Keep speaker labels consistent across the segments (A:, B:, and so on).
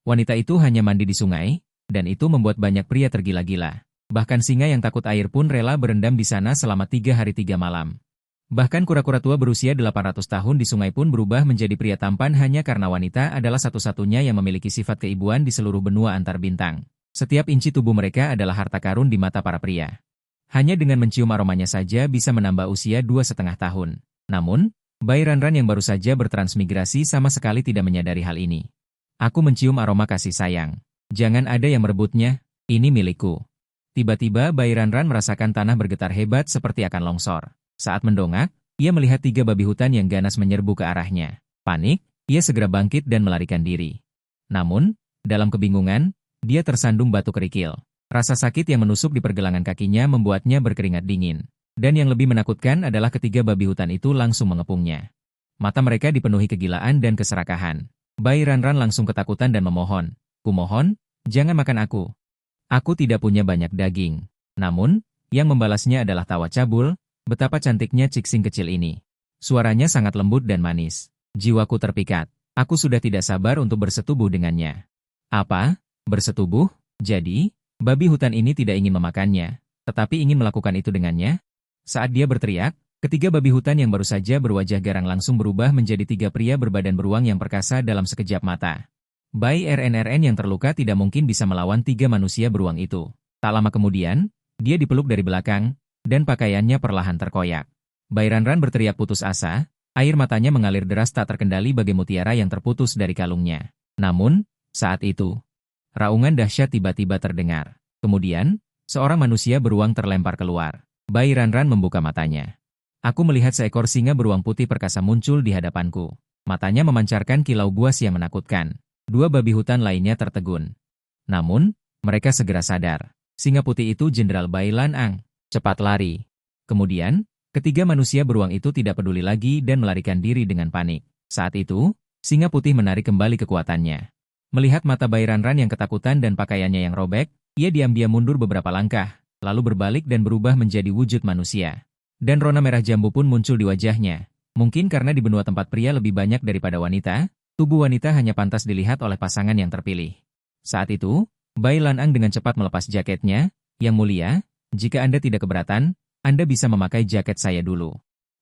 A: Wanita itu hanya mandi di sungai, dan itu membuat banyak pria tergila-gila. Bahkan singa yang takut air pun rela berendam di sana selama 3 hari 3 malam. Bahkan kura-kura tua berusia 800 tahun di sungai pun berubah menjadi pria tampan hanya karena wanita adalah satu-satunya yang memiliki sifat keibuan di seluruh benua antar bintang. Setiap inci tubuh mereka adalah harta karun di mata para pria. Hanya dengan mencium aromanya saja bisa menambah usia 2,5 tahun. Namun, bayi Ranran yang baru saja bertransmigrasi sama sekali tidak menyadari hal ini. Aku mencium aroma kasih sayang. Jangan ada yang merebutnya, ini milikku. Tiba-tiba bayi Ranran merasakan tanah bergetar hebat seperti akan longsor. Saat mendongak, ia melihat 3 babi hutan yang ganas menyerbu ke arahnya. Panik, ia segera bangkit dan melarikan diri. Namun, dalam kebingungan, dia tersandung batu kerikil. Rasa sakit yang menusuk di pergelangan kakinya membuatnya berkeringat dingin. Dan yang lebih menakutkan adalah ketiga babi hutan itu langsung mengepungnya. Mata mereka dipenuhi kegilaan dan keserakahan. Bayi Ranran langsung ketakutan dan memohon. Kumohon, jangan makan aku. Aku tidak punya banyak daging. Namun, yang membalasnya adalah tawa cabul. Betapa cantiknya Cixing kecil ini. Suaranya sangat lembut dan manis. Jiwaku terpikat. Aku sudah tidak sabar untuk bersetubuh dengannya. Apa? Bersetubuh? Jadi, babi hutan ini tidak ingin memakannya, tetapi ingin melakukan itu dengannya? Saat dia berteriak, ketiga babi hutan yang baru saja berwajah garang langsung berubah menjadi 3 pria berbadan beruang yang perkasa dalam sekejap mata. Bayi RNRN yang terluka tidak mungkin bisa melawan 3 manusia beruang itu. Tak lama kemudian, dia dipeluk dari belakang, dan pakaiannya perlahan terkoyak. Bayi Ranran berteriak putus asa, air matanya mengalir deras tak terkendali bagai mutiara yang terputus dari kalungnya. Namun, saat itu, raungan dahsyat tiba-tiba terdengar. Kemudian, seorang manusia beruang terlempar keluar. Bayi Ranran membuka matanya. Aku melihat seekor singa beruang putih perkasa muncul di hadapanku. Matanya memancarkan kilau buas yang menakutkan. 2 babi hutan lainnya tertegun. Namun, mereka segera sadar. Singa putih itu Jenderal Bai Lan Ang. Cepat lari. Kemudian, ketiga manusia beruang itu tidak peduli lagi dan melarikan diri dengan panik. Saat itu, singa putih menarik kembali kekuatannya. Melihat mata Bayi Ranran yang ketakutan dan pakaiannya yang robek, ia diam-diam mundur beberapa langkah, lalu berbalik dan berubah menjadi wujud manusia. Dan rona merah jambu pun muncul di wajahnya. Mungkin karena di benua tempat pria lebih banyak daripada wanita, tubuh wanita hanya pantas dilihat oleh pasangan yang terpilih. Saat itu, Bai Lan Ang dengan cepat melepas jaketnya. Yang mulia, jika Anda tidak keberatan, Anda bisa memakai jaket saya dulu.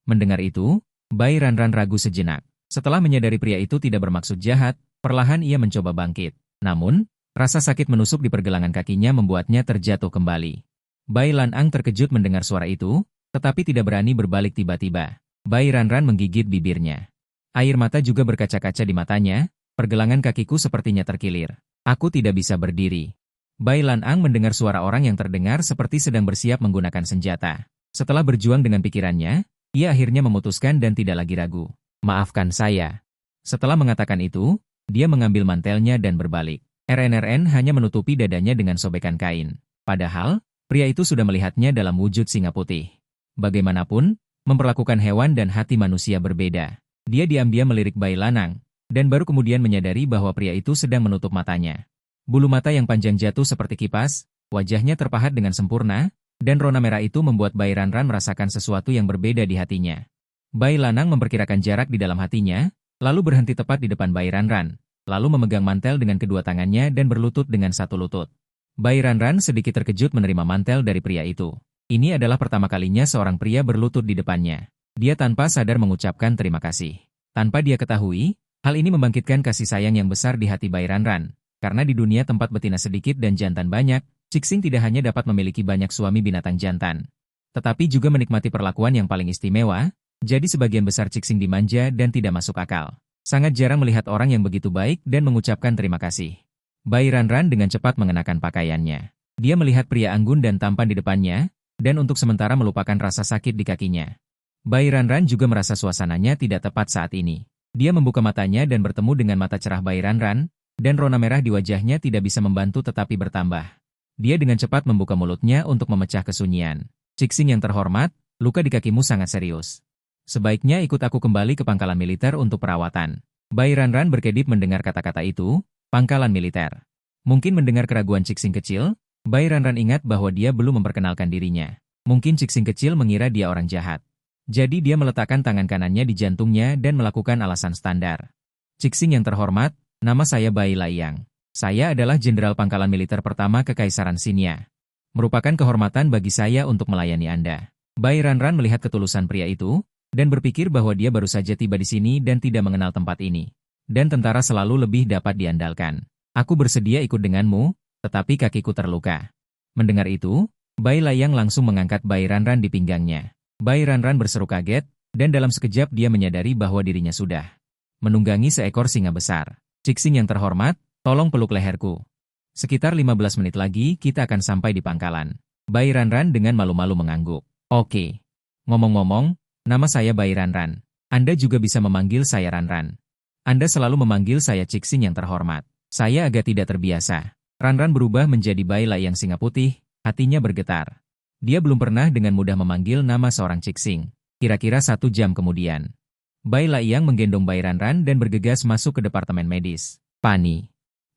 A: Mendengar itu, Bai Ranran ragu sejenak. Setelah menyadari pria itu tidak bermaksud jahat, perlahan ia mencoba bangkit. Namun, rasa sakit menusuk di pergelangan kakinya membuatnya terjatuh kembali. Bai Lan Ang terkejut mendengar suara itu, tetapi tidak berani berbalik tiba-tiba. Bai Ranran menggigit bibirnya. Air mata juga berkaca-kaca di matanya, pergelangan kakiku sepertinya terkilir. Aku tidak bisa berdiri. Bai Lan Ang mendengar suara orang yang terdengar seperti sedang bersiap menggunakan senjata. Setelah berjuang dengan pikirannya, ia akhirnya memutuskan dan tidak lagi ragu. Maafkan saya. Setelah mengatakan itu, dia mengambil mantelnya dan berbalik. RNRN hanya menutupi dadanya dengan sobekan kain. Padahal, pria itu sudah melihatnya dalam wujud singa putih. Bagaimanapun, memperlakukan hewan dan hati manusia berbeda. Dia diam-diam melirik Bai Lan Ang, dan baru kemudian menyadari bahwa pria itu sedang menutup matanya. Bulu mata yang panjang jatuh seperti kipas, wajahnya terpahat dengan sempurna, dan rona merah itu membuat Bai Ranran merasakan sesuatu yang berbeda di hatinya. Bai Lan Ang memperkirakan jarak di dalam hatinya, lalu berhenti tepat di depan Bai Ranran, lalu memegang mantel dengan kedua tangannya dan berlutut dengan satu lutut. Bai Ranran sedikit terkejut menerima mantel dari pria itu. Ini adalah pertama kalinya seorang pria berlutut di depannya. Dia tanpa sadar mengucapkan terima kasih. Tanpa dia ketahui, hal ini membangkitkan kasih sayang yang besar di hati Bai Ranran. Karena di dunia tempat betina sedikit dan jantan banyak, Cixing tidak hanya dapat memiliki banyak suami binatang jantan, tetapi juga menikmati perlakuan yang paling istimewa, jadi sebagian besar Cixing dimanja dan tidak masuk akal. Sangat jarang melihat orang yang begitu baik dan mengucapkan terima kasih. Bai Ranran dengan cepat mengenakan pakaiannya. Dia melihat pria anggun dan tampan di depannya, dan untuk sementara melupakan rasa sakit di kakinya. Bai Ranran juga merasa suasananya tidak tepat saat ini. Dia membuka matanya dan bertemu dengan mata cerah Bai Ranran, dan rona merah di wajahnya tidak bisa membantu tetapi bertambah. Dia dengan cepat membuka mulutnya untuk memecah kesunyian. Cixing yang terhormat, luka di kakimu sangat serius. Sebaiknya ikut aku kembali ke pangkalan militer untuk perawatan. Bai Ranran berkedip mendengar kata-kata itu, pangkalan militer. Mungkin mendengar keraguan Cixing kecil, Bai Ranran ingat bahwa dia belum memperkenalkan dirinya. Mungkin Cixing kecil mengira dia orang jahat. Jadi dia meletakkan tangan kanannya di jantungnya dan melakukan alasan standar. Cixing yang terhormat, nama saya Bai Laiyang. Saya adalah jenderal pangkalan militer pertama Kekaisaran Xinia. Merupakan kehormatan bagi saya untuk melayani Anda. Bai Ranran melihat ketulusan pria itu, dan berpikir bahwa dia baru saja tiba di sini dan tidak mengenal tempat ini. Dan tentara selalu lebih dapat diandalkan. Aku bersedia ikut denganmu, tetapi kakiku terluka. Mendengar itu, Bai Layang langsung mengangkat Bai Ranran di pinggangnya. Bai Ranran berseru kaget, dan dalam sekejap dia menyadari bahwa dirinya sudah menunggangi seekor singa besar. Cixing yang terhormat, tolong peluk leherku. Sekitar 15 menit lagi kita akan sampai di pangkalan. Bai Ranran dengan malu-malu mengangguk. Oke. Ngomong-ngomong, nama saya Bai Ranran. Anda juga bisa memanggil saya Ranran. Anda selalu memanggil saya Cixing yang terhormat. Saya agak tidak terbiasa. Ranran berubah menjadi Bai Layang singa putih, hatinya bergetar. Dia belum pernah dengan mudah memanggil nama seorang Cixing. Kira-kira 1 jam kemudian, Bai Layang menggendong Bai Ranran dan bergegas masuk ke departemen medis. Pani.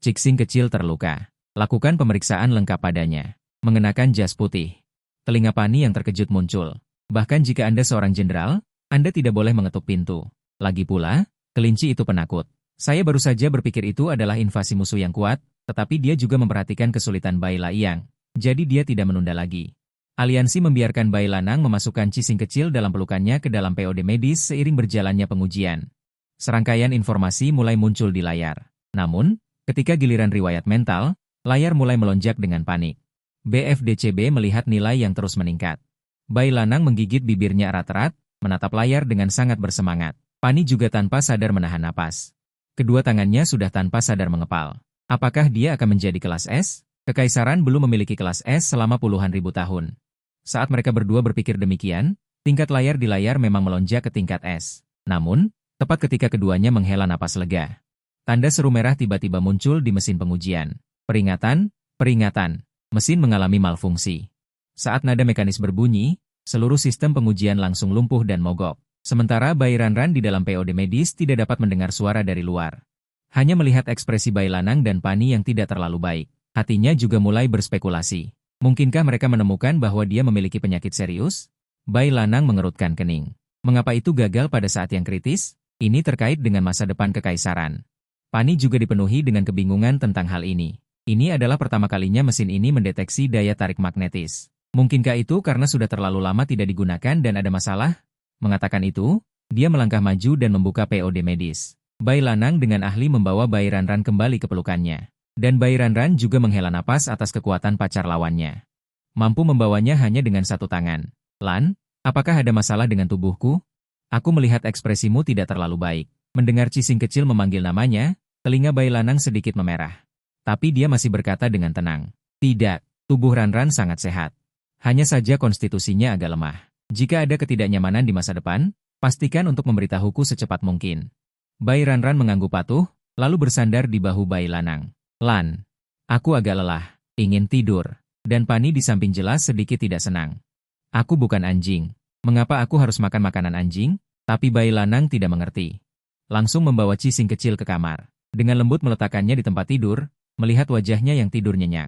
A: Cixing kecil terluka. Lakukan pemeriksaan lengkap padanya. Mengenakan jas putih. Telinga Pani yang terkejut muncul. Bahkan jika Anda seorang jenderal, Anda tidak boleh mengetuk pintu. Lagi pula, kelinci itu penakut. Saya baru saja berpikir itu adalah invasi musuh yang kuat, tetapi dia juga memperhatikan kesulitan Bai Layang. Jadi dia tidak menunda lagi. Aliansi membiarkan Bai Lanang memasukkan Cixing kecil dalam pelukannya ke dalam POD medis seiring berjalannya pengujian. Serangkaian informasi mulai muncul di layar. Namun, ketika giliran riwayat mental, layar mulai melonjak dengan panik. BFDCB melihat nilai yang terus meningkat. Bai Lanang menggigit bibirnya erat-erat, menatap layar dengan sangat bersemangat. Pani juga tanpa sadar menahan napas. Kedua tangannya sudah tanpa sadar mengepal. Apakah dia akan menjadi kelas S? Kekaisaran belum memiliki kelas S selama puluhan ribu tahun. Saat mereka berdua berpikir demikian, tingkat layar di layar memang melonjak ke tingkat S. Namun, tepat ketika keduanya menghela napas lega, tanda seru merah tiba-tiba muncul di mesin pengujian. Peringatan, peringatan, mesin mengalami malfungsi. Saat nada mekanis berbunyi, seluruh sistem pengujian langsung lumpuh dan mogok. Sementara Bai Ranran di dalam POD medis tidak dapat mendengar suara dari luar. Hanya melihat ekspresi Bai Lanang dan Pani yang tidak terlalu baik. Hatinya juga mulai berspekulasi. Mungkinkah mereka menemukan bahwa dia memiliki penyakit serius? Bai Lanang mengerutkan kening. Mengapa itu gagal pada saat yang kritis? Ini terkait dengan masa depan kekaisaran. Pani juga dipenuhi dengan kebingungan tentang hal ini. Ini adalah pertama kalinya mesin ini mendeteksi daya tarik magnetis. Mungkinkah itu karena sudah terlalu lama tidak digunakan dan ada masalah? Mengatakan itu, dia melangkah maju dan membuka POD medis. Bai Lanang dengan ahli membawa Bai Ranran kembali ke pelukannya. Dan Bai Ranran juga menghela napas atas kekuatan pacar lawannya. Mampu membawanya hanya dengan 1 tangan. Lan, apakah ada masalah dengan tubuhku? Aku melihat ekspresimu tidak terlalu baik. Mendengar Cixing kecil memanggil namanya, telinga Bai Lanang sedikit memerah. Tapi dia masih berkata dengan tenang. Tidak, tubuh Ranran sangat sehat. Hanya saja konstitusinya agak lemah. Jika ada ketidaknyamanan di masa depan, pastikan untuk memberitahuku secepat mungkin. Bai Ranran mengangguk patuh, lalu bersandar di bahu Bai Lanang. Lan, aku agak lelah, ingin tidur. Dan Pani di samping jelas sedikit tidak senang. Aku bukan anjing. Mengapa aku harus makan makanan anjing? Tapi Bai Lanang tidak mengerti. Langsung membawa Cixing kecil ke kamar. Dengan lembut meletakkannya di tempat tidur, melihat wajahnya yang tidur nyenyak.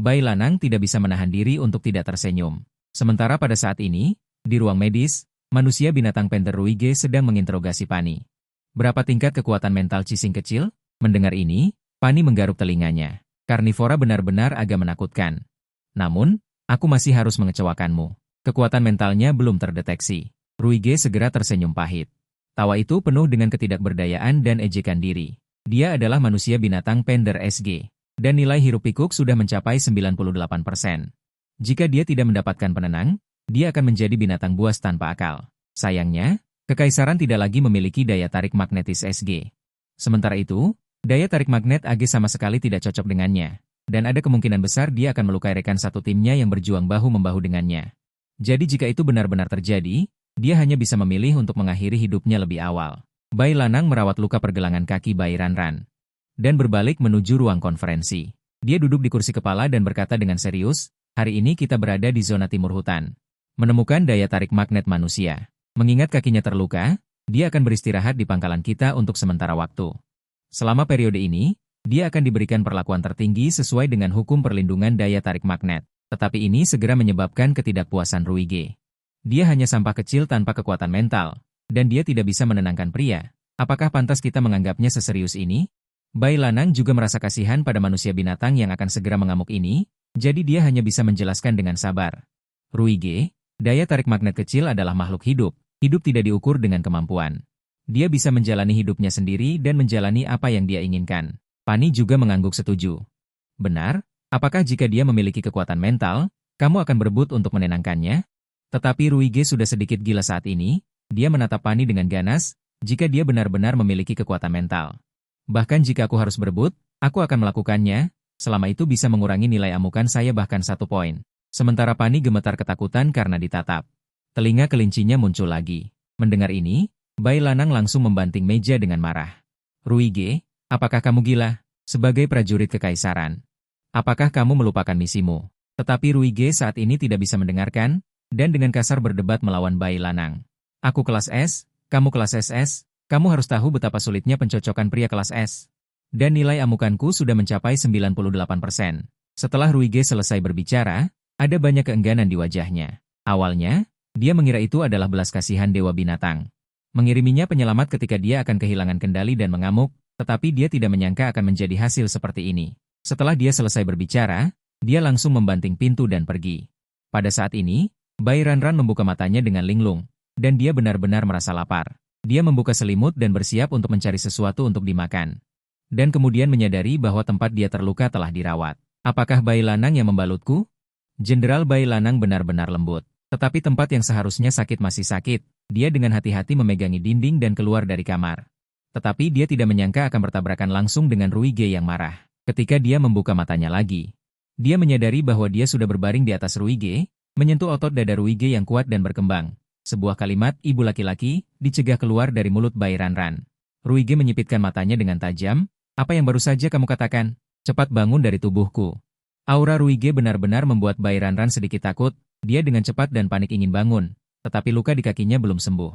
A: Bai Lanang tidak bisa menahan diri untuk tidak tersenyum. Sementara pada saat ini, di ruang medis, manusia binatang Panther Ruige sedang menginterogasi Pani. Berapa tingkat kekuatan mental Cixing kecil? Mendengar ini, Pani menggaruk telinganya. Karnivora benar-benar agak menakutkan. Namun, aku masih harus mengecewakanmu. Kekuatan mentalnya belum terdeteksi. Ruige segera tersenyum pahit. Tawa itu penuh dengan ketidakberdayaan dan ejekan diri. Dia adalah manusia binatang Pender SG. Dan nilai hiruk pikuk sudah mencapai 98%. Jika dia tidak mendapatkan penenang, dia akan menjadi binatang buas tanpa akal. Sayangnya, Kekaisaran tidak lagi memiliki daya tarik magnetis SG. Sementara itu, daya tarik magnet AG sama sekali tidak cocok dengannya, dan ada kemungkinan besar dia akan melukai rekan satu timnya yang berjuang bahu-membahu dengannya. Jadi jika itu benar-benar terjadi, dia hanya bisa memilih untuk mengakhiri hidupnya lebih awal. Bai Lanang merawat luka pergelangan kaki Bai Ranran, dan berbalik menuju ruang konferensi. Dia duduk di kursi kepala dan berkata dengan serius, hari ini kita berada di zona timur hutan. Menemukan daya tarik magnet manusia. Mengingat kakinya terluka, dia akan beristirahat di pangkalan kita untuk sementara waktu. Selama periode ini, dia akan diberikan perlakuan tertinggi sesuai dengan hukum perlindungan daya tarik magnet. Tetapi ini segera menyebabkan ketidakpuasan Ruige. Dia hanya sampah kecil tanpa kekuatan mental, dan dia tidak bisa menenangkan pria. Apakah pantas kita menganggapnya seserius ini? Bai Lanang juga merasa kasihan pada manusia binatang yang akan segera mengamuk ini, jadi dia hanya bisa menjelaskan dengan sabar. Ruige, daya tarik magnet kecil adalah makhluk hidup. Hidup tidak diukur dengan kemampuan. Dia bisa menjalani hidupnya sendiri dan menjalani apa yang dia inginkan. Pani juga mengangguk setuju. Benar, apakah jika dia memiliki kekuatan mental, kamu akan berebut untuk menenangkannya? Tetapi Ruige sudah sedikit gila saat ini, dia menatap Pani dengan ganas, jika dia benar-benar memiliki kekuatan mental. Bahkan jika aku harus berebut, aku akan melakukannya, selama itu bisa mengurangi nilai amukan saya bahkan 1 poin. Sementara Pani gemetar ketakutan karena ditatap. Telinga kelincinya muncul lagi. Mendengar ini, Bai Lanang langsung membanting meja dengan marah. Ruige, apakah kamu gila? Sebagai prajurit kekaisaran. Apakah kamu melupakan misimu? Tetapi Ruige saat ini tidak bisa mendengarkan, dan dengan kasar berdebat melawan Bai Lanang. Aku kelas S, kamu kelas SS, kamu harus tahu betapa sulitnya pencocokan pria kelas S. Dan nilai amukanku sudah mencapai 98%. Setelah Ruige selesai berbicara, ada banyak keengganan di wajahnya. Awalnya, dia mengira itu adalah belas kasihan dewa binatang. Mengiriminya penyelamat ketika dia akan kehilangan kendali dan mengamuk, tetapi dia tidak menyangka akan menjadi hasil seperti ini. Setelah dia selesai berbicara, dia langsung membanting pintu dan pergi. Pada saat ini, Bai Ranran membuka matanya dengan linglung, dan dia benar-benar merasa lapar. Dia membuka selimut dan bersiap untuk mencari sesuatu untuk dimakan. Dan kemudian menyadari bahwa tempat dia terluka telah dirawat. Apakah Bai Lanang yang membalutku? Jenderal Bai Lanang benar-benar lembut. Tetapi tempat yang seharusnya sakit masih sakit. Dia dengan hati-hati memegangi dinding dan keluar dari kamar. Tetapi dia tidak menyangka akan bertabrakan langsung dengan Ruige yang marah. Ketika dia membuka matanya lagi, dia menyadari bahwa dia sudah berbaring di atas Ruige, menyentuh otot dada Ruige yang kuat dan berkembang. Sebuah kalimat ibu laki-laki dicegah keluar dari mulut Bai Ranran. Ruige menyipitkan matanya dengan tajam. Apa yang baru saja kamu katakan? Cepat bangun dari tubuhku. Aura Ruige benar-benar membuat Bai Ranran sedikit takut. Dia dengan cepat dan panik ingin bangun, tetapi luka di kakinya belum sembuh.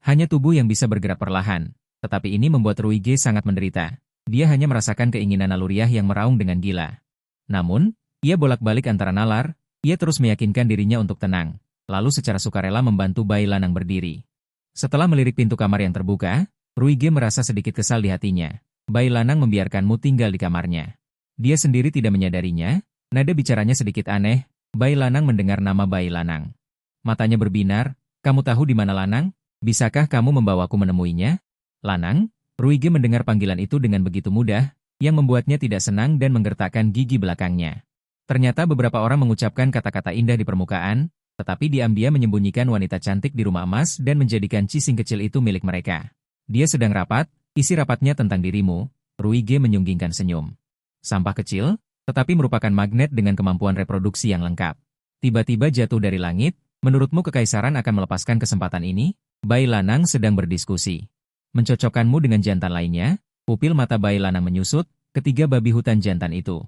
A: Hanya tubuh yang bisa bergerak perlahan. Tetapi ini membuat Ruige sangat menderita. Dia hanya merasakan keinginan naluriah yang meraung dengan gila. Namun, ia bolak-balik antara nalar. Ia terus meyakinkan dirinya untuk tenang. Lalu secara sukarela membantu Bai Lanang berdiri. Setelah melirik pintu kamar yang terbuka, Ruige merasa sedikit kesal di hatinya. Bai Lanang membiarkanmu tinggal di kamarnya. Dia sendiri tidak menyadarinya, nada bicaranya sedikit aneh. Bai Lanang mendengar nama Bai Lanang. Matanya berbinar, kamu tahu di mana Lanang? Bisakah kamu membawaku menemuinya? Lanang? Ruige mendengar panggilan itu dengan begitu mudah, yang membuatnya tidak senang dan menggertakkan gigi belakangnya. Ternyata beberapa orang mengucapkan kata-kata indah di permukaan, tetapi diam-diam menyembunyikan wanita cantik di rumah emas dan menjadikan cising kecil itu milik mereka. Dia sedang rapat, isi rapatnya tentang dirimu. Ruige menyunggingkan senyum. Sampah kecil, tetapi merupakan magnet dengan kemampuan reproduksi yang lengkap. Tiba-tiba jatuh dari langit, menurutmu kekaisaran akan melepaskan kesempatan ini? Bai Lanang sedang berdiskusi. Mencocokkanmu dengan jantan lainnya, pupil mata Bai Lanang menyusut, ketiga babi hutan jantan itu.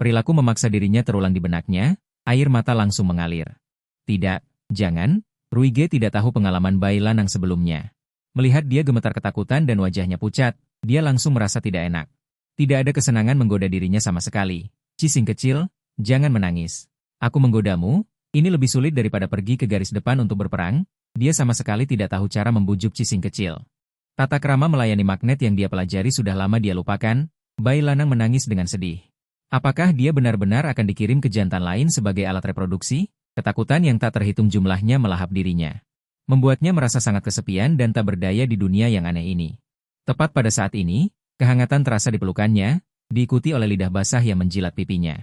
A: Perilaku memaksa dirinya terulang di benaknya, air mata langsung mengalir. Tidak, jangan, Ruige tidak tahu pengalaman Bai Lanang sebelumnya. Melihat dia gemetar ketakutan dan wajahnya pucat, dia langsung merasa tidak enak. Tidak ada kesenangan menggoda dirinya sama sekali. Cising kecil, jangan menangis. Aku menggodamu, ini lebih sulit daripada pergi ke garis depan untuk berperang. Dia sama sekali tidak tahu cara membujuk cising kecil. Tata krama melayani magnet yang dia pelajari sudah lama dia lupakan. Bai Lanang menangis dengan sedih. Apakah dia benar-benar akan dikirim ke jantan lain sebagai alat reproduksi? Ketakutan yang tak terhitung jumlahnya melahap dirinya. Membuatnya merasa sangat kesepian dan tak berdaya di dunia yang aneh ini. Tepat pada saat ini, kehangatan terasa di pelukannya, diikuti oleh lidah basah yang menjilat pipinya.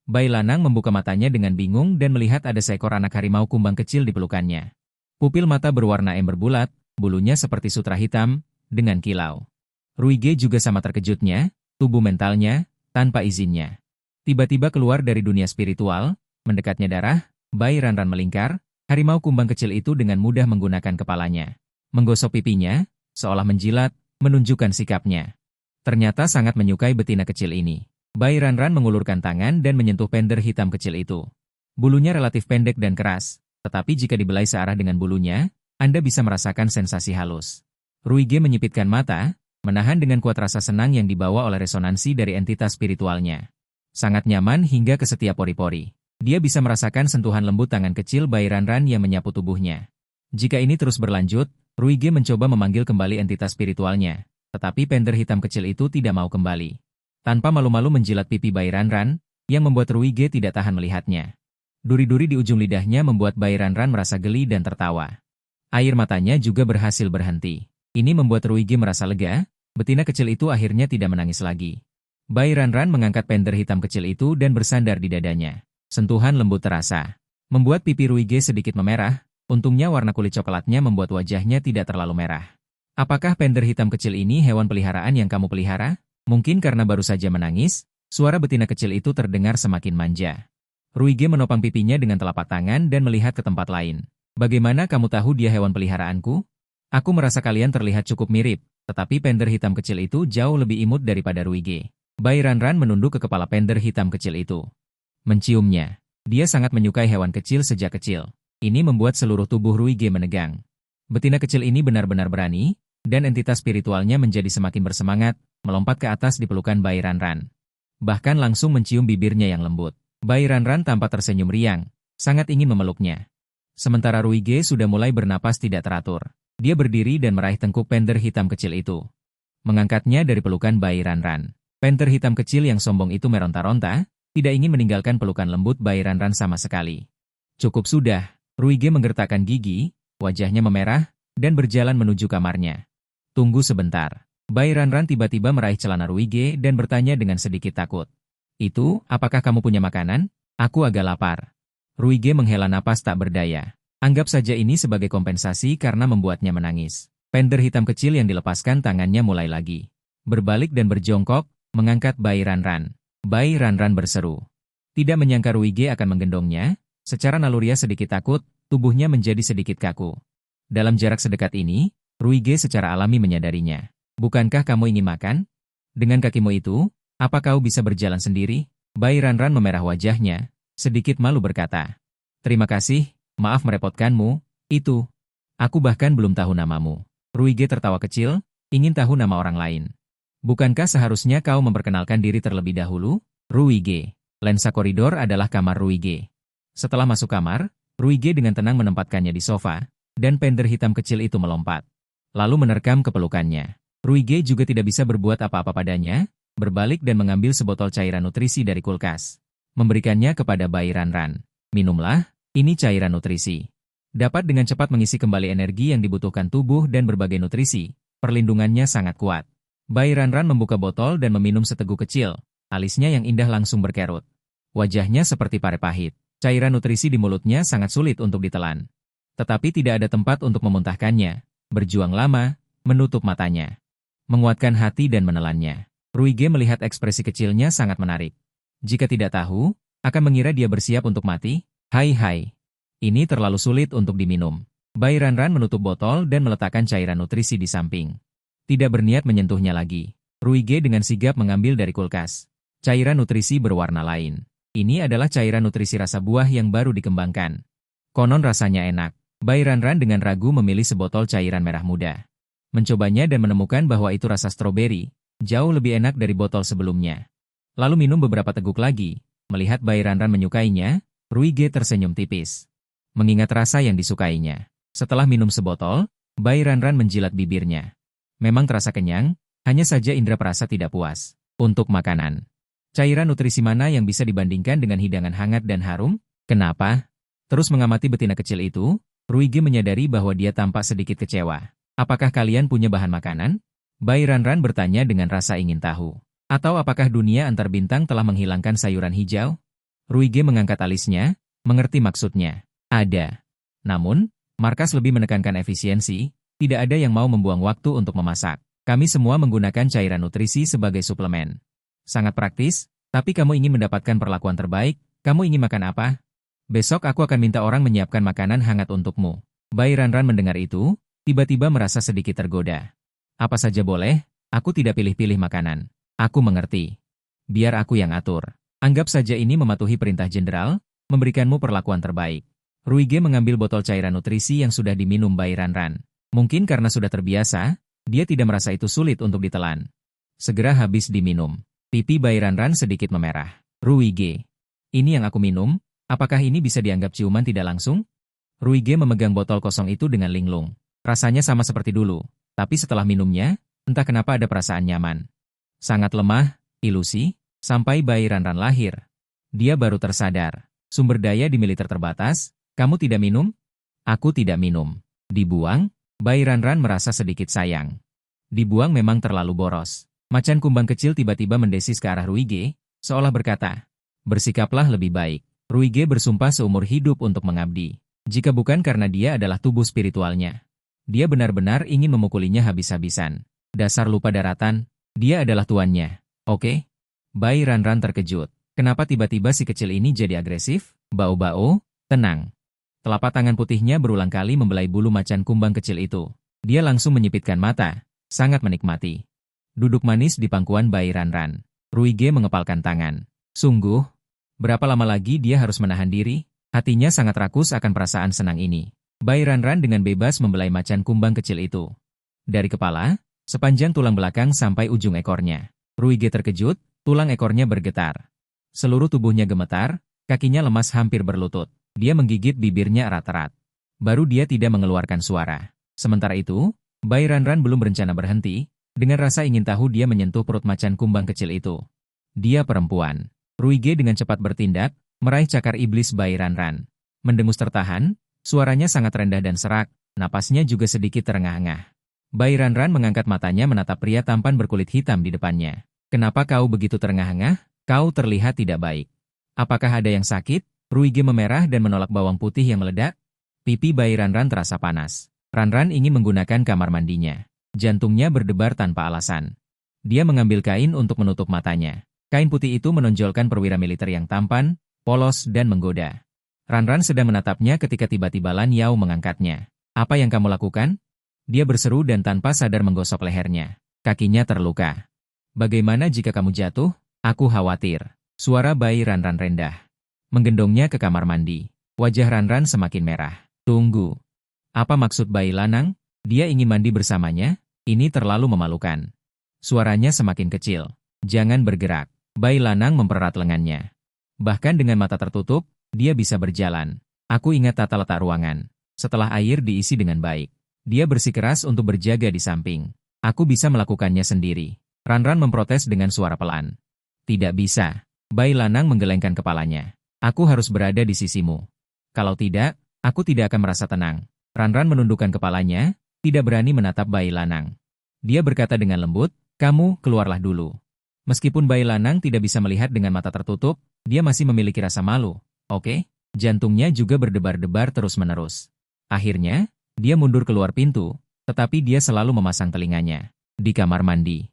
A: Bai Lanang membuka matanya dengan bingung dan melihat ada seekor anak harimau kumbang kecil di pelukannya. Pupil mata berwarna ember bulat, bulunya seperti sutra hitam, dengan kilau. Ruige juga sama terkejutnya, tubuh mentalnya, tanpa izinnya. Tiba-tiba keluar dari dunia spiritual, mendekatnya darah, Bai Ranran melingkar, harimau kumbang kecil itu dengan mudah menggunakan kepalanya. Menggosok pipinya, seolah menjilat, menunjukkan sikapnya. Ternyata sangat menyukai betina kecil ini. Bai Ranran mengulurkan tangan dan menyentuh pender hitam kecil itu. Bulunya relatif pendek dan keras, tetapi jika dibelai searah dengan bulunya, Anda bisa merasakan sensasi halus. Ruige menyipitkan mata, menahan dengan kuat rasa senang yang dibawa oleh resonansi dari entitas spiritualnya. Sangat nyaman hingga ke setiap pori-pori. Dia bisa merasakan sentuhan lembut tangan kecil Bai Ranran yang menyapu tubuhnya. Jika ini terus berlanjut, Ruige mencoba memanggil kembali entitas spiritualnya. tetapi pender hitam kecil itu tidak mau kembali. Tanpa malu-malu menjilat pipi Bai Ranran, yang membuat Ruige tidak tahan melihatnya. Duri-duri di ujung lidahnya membuat Bai Ranran merasa geli dan tertawa. Air matanya juga berhasil berhenti. Ini membuat Ruige merasa lega, betina kecil itu akhirnya tidak menangis lagi. Bai Ranran mengangkat pender hitam kecil itu dan bersandar di dadanya. Sentuhan lembut terasa. Membuat pipi Ruige sedikit memerah, untungnya warna kulit coklatnya membuat wajahnya tidak terlalu merah. Apakah pender hitam kecil ini hewan peliharaan yang kamu pelihara? Mungkin karena baru saja menangis, suara betina kecil itu terdengar semakin manja. Ruige menopang pipinya dengan telapak tangan dan melihat ke tempat lain. Bagaimana kamu tahu dia hewan peliharaanku? Aku merasa kalian terlihat cukup mirip, tetapi pender hitam kecil itu jauh lebih imut daripada Ruige. Bai Ranran menunduk ke kepala pender hitam kecil itu. Menciumnya. Dia sangat menyukai hewan kecil sejak kecil. Ini membuat seluruh tubuh Ruige menegang. Betina kecil ini benar-benar berani, dan entitas spiritualnya menjadi semakin bersemangat, melompat ke atas di pelukan Bai Ranran. Bahkan langsung mencium bibirnya yang lembut. Bai Ranran tampak tersenyum riang, sangat ingin memeluknya. Sementara Ruige sudah mulai bernapas tidak teratur. Dia berdiri dan meraih tengkuk pender hitam kecil itu. Mengangkatnya dari pelukan Bai Ranran. Penter hitam kecil yang sombong itu meronta-ronta, tidak ingin meninggalkan pelukan lembut Bai Ranran sama sekali. Cukup sudah, Ruige menggertakkan gigi, wajahnya memerah, dan berjalan menuju kamarnya. Tunggu sebentar. Bai Ranran tiba-tiba meraih celana Ruige dan bertanya dengan sedikit takut. Itu, apakah kamu punya makanan? Aku agak lapar. Ruige menghela napas tak berdaya. Anggap saja ini sebagai kompensasi karena membuatnya menangis. Pender hitam kecil yang dilepaskan tangannya mulai lagi. Berbalik dan berjongkok, mengangkat Bai Ranran. Bai Ranran berseru. Tidak menyangka Ruige akan menggendongnya, secara naluriah sedikit takut, tubuhnya menjadi sedikit kaku. Dalam jarak sedekat ini, Ruige secara alami menyadarinya. Bukankah kamu ingin makan? Dengan kakimu itu, apa kau bisa berjalan sendiri? Bai Ranran memerah wajahnya, sedikit malu berkata. Terima kasih, maaf merepotkanmu, itu. Aku bahkan belum tahu namamu. Ruige tertawa kecil, ingin tahu nama orang lain. Bukankah seharusnya kau memperkenalkan diri terlebih dahulu? Ruige. Lensa koridor adalah kamar Ruige. Setelah masuk kamar, Ruige dengan tenang menempatkannya di sofa, dan pender hitam kecil itu melompat. Lalu menerkam ke pelukannya. Ruige juga tidak bisa berbuat apa-apa padanya, berbalik dan mengambil sebotol cairan nutrisi dari kulkas. Memberikannya kepada Bai Ranran. Minumlah, ini cairan nutrisi. Dapat dengan cepat mengisi kembali energi yang dibutuhkan tubuh dan berbagai nutrisi. Perlindungannya sangat kuat. Bai Ranran membuka botol dan meminum seteguk kecil. Alisnya yang indah langsung berkerut. Wajahnya seperti pare pahit. Cairan nutrisi di mulutnya sangat sulit untuk ditelan. Tetapi tidak ada tempat untuk memuntahkannya. Berjuang lama, menutup matanya. Menguatkan hati dan menelannya. Ruige melihat ekspresi kecilnya sangat menarik. Jika tidak tahu, akan mengira dia bersiap untuk mati. Hai. Ini terlalu sulit untuk diminum. Bai Ranran menutup botol dan meletakkan cairan nutrisi di samping. Tidak berniat menyentuhnya lagi. Ruige dengan sigap mengambil dari kulkas. Cairan nutrisi berwarna lain. Ini adalah cairan nutrisi rasa buah yang baru dikembangkan. Konon rasanya enak. Bai Ranran dengan ragu memilih sebotol cairan merah muda. Mencobanya dan menemukan bahwa itu rasa stroberi, jauh lebih enak dari botol sebelumnya. Lalu minum beberapa teguk lagi. Melihat Bai Ranran menyukainya, Ruige tersenyum tipis. Mengingat rasa yang disukainya. Setelah minum sebotol, Bai Ranran menjilat bibirnya. Memang terasa kenyang, hanya saja indera perasa tidak puas. Untuk makanan. Cairan nutrisi mana yang bisa dibandingkan dengan hidangan hangat dan harum? Kenapa? Terus mengamati betina kecil itu, Ruige menyadari bahwa dia tampak sedikit kecewa. Apakah kalian punya bahan makanan? Bai Ranran bertanya dengan rasa ingin tahu. Atau apakah dunia antar bintang telah menghilangkan sayuran hijau? Ruige mengangkat alisnya, mengerti maksudnya. Ada. Namun, markas lebih menekankan efisiensi. Tidak ada yang mau membuang waktu untuk memasak. Kami semua menggunakan cairan nutrisi sebagai suplemen. Sangat praktis, tapi kamu ingin mendapatkan perlakuan terbaik, kamu ingin makan apa? Besok aku akan minta orang menyiapkan makanan hangat untukmu. Bai Ranran mendengar itu, tiba-tiba merasa sedikit tergoda. Apa saja boleh, aku tidak pilih-pilih makanan. Aku mengerti. Biar aku yang atur. Anggap saja ini mematuhi perintah jenderal, memberikanmu perlakuan terbaik. Ruige mengambil botol cairan nutrisi yang sudah diminum Bai Ranran. Mungkin karena sudah terbiasa, dia tidak merasa itu sulit untuk ditelan. Segera habis diminum. Pipi Bai Ranran sedikit memerah. Ruige. Ini yang aku minum, apakah ini bisa dianggap ciuman tidak langsung? Ruige memegang botol kosong itu dengan linglung. Rasanya sama seperti dulu, tapi setelah minumnya, Entah kenapa ada perasaan nyaman. Sangat lemah, ilusi, sampai bayi Ranran lahir. Dia baru tersadar. Sumber daya di militer terbatas, kamu tidak minum? Aku tidak minum. Dibuang? Bayi Ranran merasa sedikit sayang. Dibuang memang terlalu boros. Macan kumbang kecil tiba-tiba mendesis ke arah Ruige, seolah berkata, bersikaplah lebih baik. Ruige bersumpah seumur hidup untuk mengabdi. Jika bukan karena dia adalah tubuh spiritualnya. Dia benar-benar ingin memukulinya habis-habisan. Dasar lupa daratan, dia adalah tuannya. Oke? Bayi Ranran terkejut. Kenapa tiba-tiba si kecil ini jadi agresif? Bao-bao, tenang. Telapak tangan putihnya berulang kali membelai bulu macan kumbang kecil itu. Dia langsung menyipitkan mata, sangat menikmati. Duduk manis di pangkuan bayi Ranran. Ruige mengepalkan tangan. Sungguh, berapa lama lagi dia harus menahan diri? Hatinya sangat rakus akan perasaan senang ini. Bayi Ranran dengan bebas membelai macan kumbang kecil itu. Dari kepala, sepanjang tulang belakang sampai ujung ekornya. Ruige terkejut, tulang ekornya bergetar. Seluruh tubuhnya gemetar, kakinya lemas hampir berlutut. Dia menggigit bibirnya erat-erat. Baru dia tidak mengeluarkan suara. Sementara itu, bayi Ranran belum berencana berhenti. Dengan rasa ingin tahu dia menyentuh perut macan kumbang kecil itu. Dia perempuan. Ruige dengan cepat bertindak, meraih cakar iblis bayi Ranran. Mendengus tertahan, suaranya sangat rendah dan serak, napasnya juga sedikit terengah-engah. Bayi Ranran mengangkat matanya menatap pria tampan berkulit hitam di depannya. Kenapa kau begitu terengah-engah? Kau terlihat tidak baik. Apakah ada yang sakit? Ruige memerah dan menolak bawang putih yang meledak. Pipi bayi Ranran terasa panas. Ranran ingin menggunakan kamar mandinya. Jantungnya berdebar tanpa alasan. Dia mengambil kain untuk menutup matanya. Kain putih itu menonjolkan perwira militer yang tampan, polos dan menggoda. Ranran sedang menatapnya ketika tiba-tiba Lan Yao mengangkatnya. Apa yang kamu lakukan? Dia berseru dan tanpa sadar menggosok lehernya. Kakinya terluka. Bagaimana jika kamu jatuh? Aku khawatir. Suara bayi Ranran rendah. Menggendongnya ke kamar mandi. Wajah Ranran semakin merah. Tunggu. Apa maksud bayi lanang? Dia ingin mandi bersamanya? Ini terlalu memalukan. Suaranya semakin kecil. Jangan bergerak. Bayi lanang mempererat lengannya. Bahkan dengan mata tertutup, dia bisa berjalan. Aku ingat tata letak ruangan. Setelah air diisi dengan baik. Dia bersikeras untuk berjaga di samping. Aku bisa melakukannya sendiri. Ranran memprotes dengan suara pelan. Tidak bisa. Bayi lanang menggelengkan kepalanya. Aku harus berada di sisimu. Kalau tidak, aku tidak akan merasa tenang. Ranran menundukkan kepalanya, tidak berani menatap bayi lanang. Dia berkata dengan lembut, kamu keluarlah dulu. Meskipun bayi lanang tidak bisa melihat dengan mata tertutup, dia masih memiliki rasa malu. Oke? Jantungnya juga berdebar-debar terus-menerus. Akhirnya, dia mundur keluar pintu, tetapi dia selalu memasang telinganya. Di kamar mandi.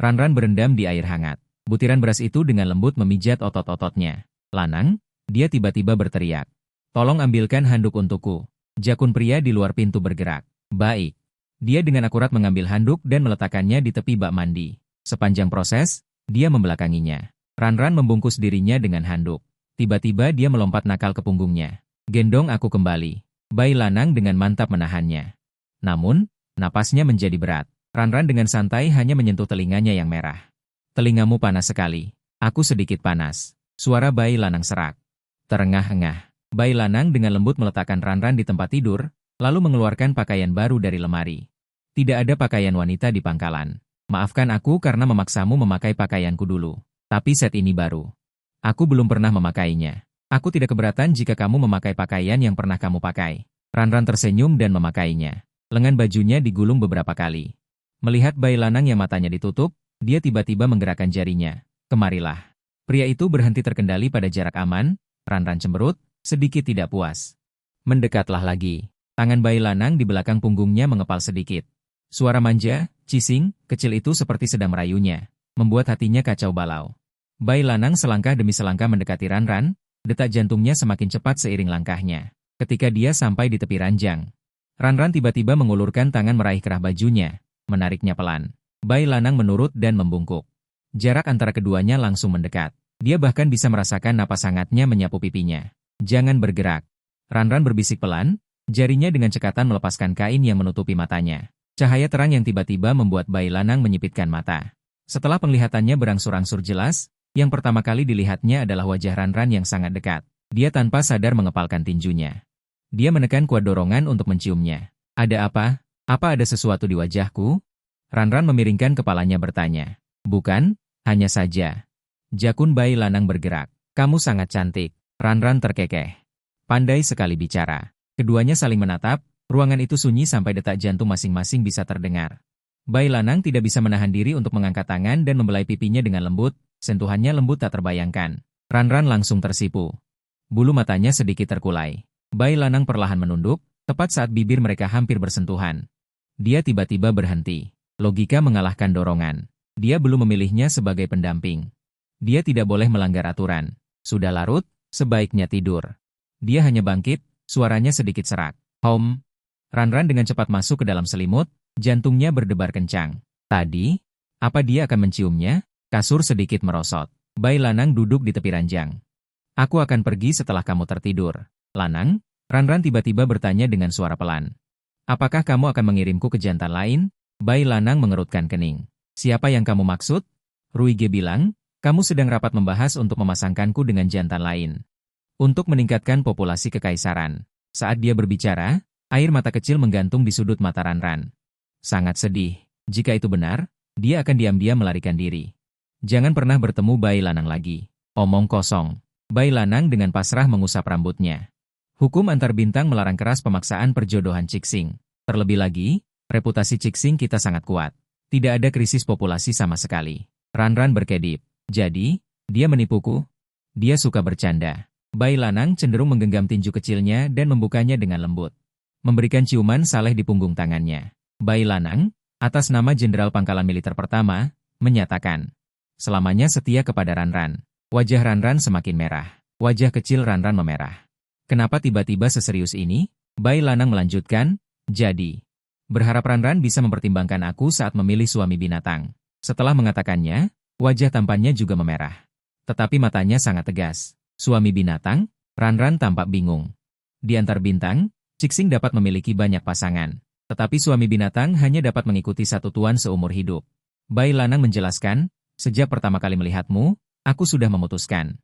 A: Ranran berendam di air hangat. Butiran beras itu dengan lembut memijat otot-ototnya. Lanang, dia tiba-tiba berteriak. Tolong ambilkan handuk untukku. Jakun pria di luar pintu bergerak. Baik. Dia dengan akurat mengambil handuk dan meletakkannya di tepi bak mandi. Sepanjang proses, dia membelakanginya. Ranran membungkus dirinya dengan handuk. Tiba-tiba dia melompat nakal ke punggungnya. Gendong aku kembali. Bayi lanang dengan mantap menahannya. Namun, napasnya menjadi berat. Ranran dengan santai hanya menyentuh telinganya yang merah. Telingamu panas sekali. Aku sedikit panas. Suara bayi lanang serak. Terengah-engah. Bayi lanang dengan lembut meletakkan Ranran di tempat tidur, lalu mengeluarkan pakaian baru dari lemari. Tidak ada pakaian wanita di pangkalan. Maafkan aku karena memaksamu memakai pakaianku dulu. Tapi set ini baru. Aku belum pernah memakainya. Aku tidak keberatan jika kamu memakai pakaian yang pernah kamu pakai. Ranran tersenyum dan memakainya. Lengan bajunya digulung beberapa kali. Melihat bayi lanang yang matanya ditutup, dia tiba-tiba menggerakkan jarinya. Kemarilah. Pria itu berhenti terkendali pada jarak aman. Ranran cemberut, sedikit tidak puas. Mendekatlah lagi. Tangan bayi lanang di belakang punggungnya mengepal sedikit. Suara manja, cising, kecil itu seperti sedang merayunya. Membuat hatinya kacau balau. Bayi lanang selangkah demi selangkah mendekati Ranran, detak jantungnya semakin cepat seiring langkahnya. Ketika dia sampai di tepi ranjang, Ranran tiba-tiba mengulurkan tangan meraih kerah bajunya, menariknya pelan. Bayi lanang menurut dan membungkuk. Jarak antara keduanya langsung mendekat. Dia bahkan bisa merasakan napas hangatnya menyapu pipinya. Jangan bergerak. Ranran berbisik pelan, jarinya dengan cekatan melepaskan kain yang menutupi matanya. Cahaya terang yang tiba-tiba membuat bayi lanang menyipitkan mata. Setelah penglihatannya berangsur-angsur jelas, yang pertama kali dilihatnya adalah wajah Ranran yang sangat dekat. Dia tanpa sadar mengepalkan tinjunya. Dia menekan kuat dorongan untuk menciumnya. Ada apa? Apa ada sesuatu di wajahku? Ranran memiringkan kepalanya bertanya. Bukan, hanya saja. Jakun Bai Lanang bergerak. Kamu sangat cantik. Ranran terkekeh. Pandai sekali bicara. Keduanya saling menatap, ruangan itu sunyi sampai detak jantung masing-masing bisa terdengar. Bai Lanang tidak bisa menahan diri untuk mengangkat tangan dan membelai pipinya dengan lembut, sentuhannya lembut tak terbayangkan. Ranran langsung tersipu. Bulu matanya sedikit terkulai. Bai Lanang perlahan menunduk, tepat saat bibir mereka hampir bersentuhan. Dia tiba-tiba berhenti. Logika mengalahkan dorongan. Dia belum memilihnya sebagai pendamping. Dia tidak boleh melanggar aturan. Sudah larut, sebaiknya tidur. Dia hanya bangkit, suaranya sedikit serak. Hom. Ranran dengan cepat masuk ke dalam selimut, jantungnya berdebar kencang. Tadi, apa dia akan menciumnya? Kasur sedikit merosot. Bai Lanang duduk di tepi ranjang. Aku akan pergi setelah kamu tertidur. Lanang? Ranran tiba-tiba bertanya dengan suara pelan. Apakah kamu akan mengirimku ke jantan lain? Bai Lanang mengerutkan kening. Siapa yang kamu maksud? Ruige bilang, kamu sedang rapat membahas untuk memasangkanku dengan jantan lain. Untuk meningkatkan populasi kekaisaran. Saat dia berbicara, air mata kecil menggantung di sudut mata Ranran. Sangat sedih. Jika itu benar, dia akan diam-diam melarikan diri. Jangan pernah bertemu Bai Lanang lagi. Omong kosong. Bai Lanang dengan pasrah mengusap rambutnya. Hukum antar bintang melarang keras pemaksaan perjodohan Cixing. Terlebih lagi, reputasi Cixing kita sangat kuat. Tidak ada krisis populasi sama sekali. Ranran berkedip. Jadi, dia menipuku? Dia suka bercanda. Bai Lanang cenderung menggenggam tinju kecilnya dan membukanya dengan lembut. Memberikan ciuman saleh di punggung tangannya. Bai Lanang, atas nama Jenderal Pangkalan Militer Pertama, menyatakan. Selamanya setia kepada Ranran. Wajah Ranran semakin merah. Wajah kecil Ranran memerah. Kenapa tiba-tiba seserius ini? Bai Lanang melanjutkan, jadi. Berharap Ranran bisa mempertimbangkan aku saat memilih suami binatang. Setelah mengatakannya, wajah tampannya juga memerah. Tetapi matanya sangat tegas. Suami binatang? Ranran tampak bingung. Di antar bintang, Cixing dapat memiliki banyak pasangan. Tetapi suami binatang hanya dapat mengikuti satu tuan seumur hidup. Bai Lanang menjelaskan, sejak pertama kali melihatmu, aku sudah memutuskan.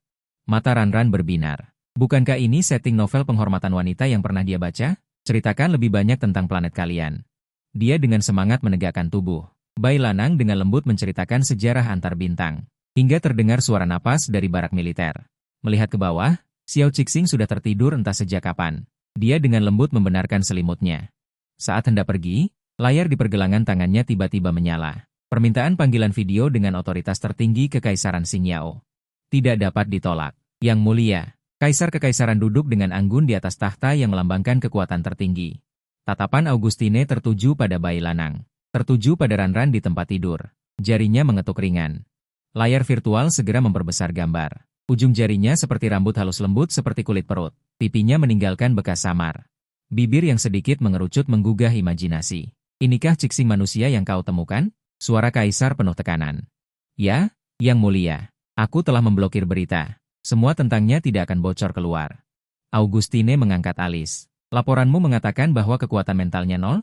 A: Mata Ranran berbinar. Bukankah ini setting novel penghormatan wanita yang pernah dia baca? Ceritakan lebih banyak tentang planet kalian. Dia dengan semangat menegakkan tubuh. Bai Lanang dengan lembut menceritakan sejarah antar bintang. Hingga terdengar suara napas dari barak militer. Melihat ke bawah, Xiao Cixing sudah tertidur entah sejak kapan. Dia dengan lembut membenarkan selimutnya. Saat hendak pergi, layar di pergelangan tangannya tiba-tiba menyala. Permintaan panggilan video dengan otoritas tertinggi Kekaisaran Xingyao. Tidak dapat ditolak. Yang mulia, Kaisar Kekaisaran duduk dengan anggun di atas tahta yang melambangkan kekuatan tertinggi. Tatapan Augustine tertuju pada Bai Lanang. Tertuju pada Ranran di tempat tidur. Jarinya mengetuk ringan. Layar virtual segera memperbesar gambar. Ujung jarinya seperti rambut halus lembut seperti kulit perut. Pipinya meninggalkan bekas samar. Bibir yang sedikit mengerucut menggugah imajinasi. Inikah Cixing manusia yang kau temukan? Suara Kaisar penuh tekanan. Ya, Yang Mulia. Aku telah memblokir berita. Semua tentangnya tidak akan bocor keluar. Augustine mengangkat alis. Laporanmu mengatakan bahwa kekuatan mentalnya nol?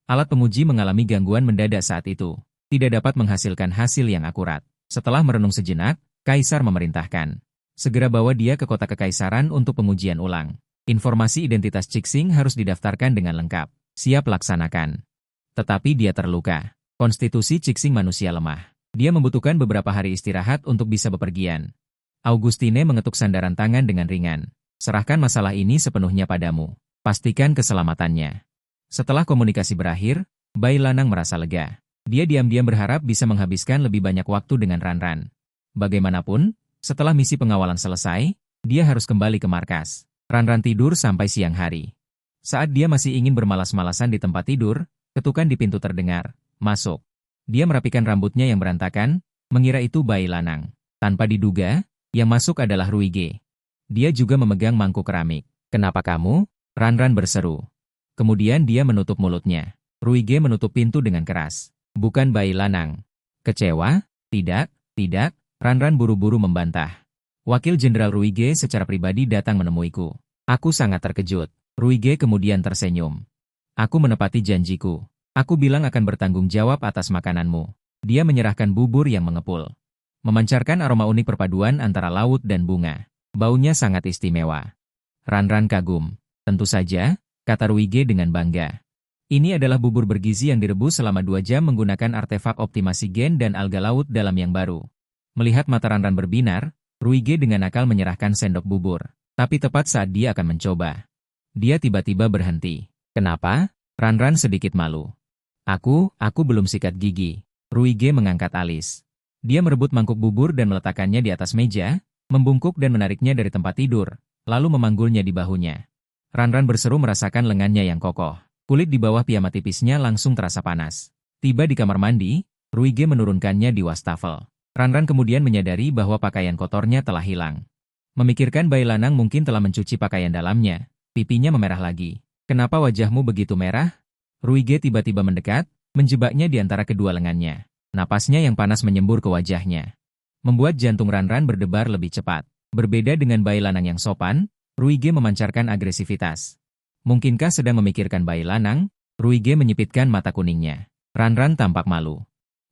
A: Alat penguji mengalami gangguan mendadak saat itu. Tidak dapat menghasilkan hasil yang akurat. Setelah merenung sejenak, Kaisar memerintahkan. Segera bawa dia ke kota kekaisaran untuk pengujian ulang. Informasi identitas Cixing harus didaftarkan dengan lengkap. Siap laksanakan. Tetapi dia terluka. Konstitusi Cixing manusia lemah. Dia membutuhkan beberapa hari istirahat untuk bisa bepergian. Augustine mengetuk sandaran tangan dengan ringan. Serahkan masalah ini sepenuhnya padamu. Pastikan keselamatannya. Setelah komunikasi berakhir, Bai Lanang merasa lega. Dia diam-diam berharap bisa menghabiskan lebih banyak waktu dengan Ranran. Bagaimanapun, setelah misi pengawalan selesai, dia harus kembali ke markas. Ranran tidur sampai siang hari. Saat dia masih ingin bermalas-malasan di tempat tidur, ketukan di pintu terdengar. Masuk. Dia merapikan rambutnya yang berantakan, mengira itu Bai Lanang. Tanpa diduga, yang masuk adalah Ruige. Dia juga memegang mangkuk keramik. Kenapa kamu? Ranran berseru. Kemudian dia menutup mulutnya. Ruige menutup pintu dengan keras. Bukan Bai Lanang. Kecewa? Tidak, tidak. Ranran buru-buru membantah. Wakil Jenderal Ruige secara pribadi datang menemuiku. Aku sangat terkejut. Ruige kemudian tersenyum. Aku menepati janjiku. Aku bilang akan bertanggung jawab atas makananmu. Dia menyerahkan bubur yang mengepul. Memancarkan aroma unik perpaduan antara laut dan bunga. Baunya sangat istimewa. Ranran kagum. Tentu saja, kata Ruige dengan bangga. Ini adalah bubur bergizi yang direbus selama 2 jam menggunakan artefak optimasi gen dan alga laut dalam yang baru. Melihat mata Ranran berbinar, Ruige dengan akal menyerahkan sendok bubur. Tapi tepat saat dia akan mencoba, dia tiba-tiba berhenti. Kenapa? Ranran sedikit malu. Aku belum sikat gigi. Ruige mengangkat alis. Dia merebut mangkuk bubur dan meletakkannya di atas meja, membungkuk dan menariknya dari tempat tidur, lalu memanggulnya di bahunya. Ranran berseru merasakan lengannya yang kokoh. Kulit di bawah piyama tipisnya langsung terasa panas. Tiba di kamar mandi, Ruige menurunkannya di wastafel. Ranran kemudian menyadari bahwa pakaian kotornya telah hilang. Memikirkan bayi lanang mungkin telah mencuci pakaian dalamnya, pipinya memerah lagi. Kenapa wajahmu begitu merah? Ruige tiba-tiba mendekat, menjebaknya di antara kedua lengannya. Napasnya yang panas menyembur ke wajahnya, membuat jantung Ranran berdebar lebih cepat. Berbeda dengan bayi lanang yang sopan, Ruige memancarkan agresivitas. Mungkinkah sedang memikirkan bayi lanang? Ruige menyipitkan mata kuningnya. Ranran tampak malu.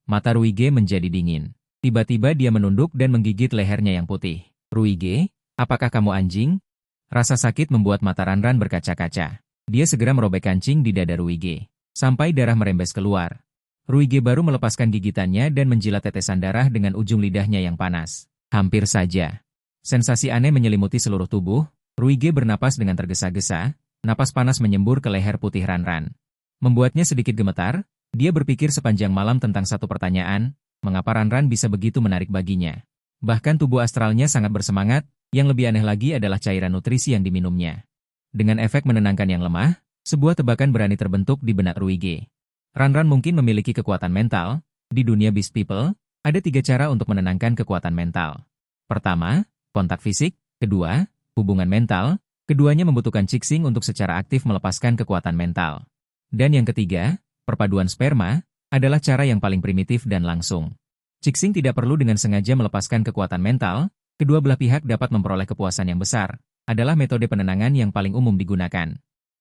A: Mata Ruige menjadi dingin. Tiba-tiba dia menunduk dan menggigit lehernya yang putih. Ruige, apakah kamu anjing? Rasa sakit membuat mata Ranran berkaca-kaca. Dia segera merobek kancing di dada Ruige, sampai darah merembes keluar. Ruige baru melepaskan gigitannya dan menjilat tetesan darah dengan ujung lidahnya yang panas. Hampir saja. Sensasi aneh menyelimuti seluruh tubuh. Ruige bernapas dengan tergesa-gesa. Napas panas menyembur ke leher putih Ranran. Membuatnya sedikit gemetar, dia berpikir sepanjang malam tentang satu pertanyaan, mengapa Ranran bisa begitu menarik baginya. Bahkan tubuh astralnya sangat bersemangat, yang lebih aneh lagi adalah cairan nutrisi yang diminumnya. Dengan efek menenangkan yang lemah, sebuah tebakan berani terbentuk di benak Ruige. Ranran mungkin memiliki kekuatan mental. Di dunia Beast People, ada 3 cara untuk menenangkan kekuatan mental. Pertama, kontak fisik. Kedua, hubungan mental. Keduanya membutuhkan Cixing untuk secara aktif melepaskan kekuatan mental. Dan yang ketiga, perpaduan sperma, adalah cara yang paling primitif dan langsung. Cixing tidak perlu dengan sengaja melepaskan kekuatan mental, kedua belah pihak dapat memperoleh kepuasan yang besar, adalah metode penenangan yang paling umum digunakan.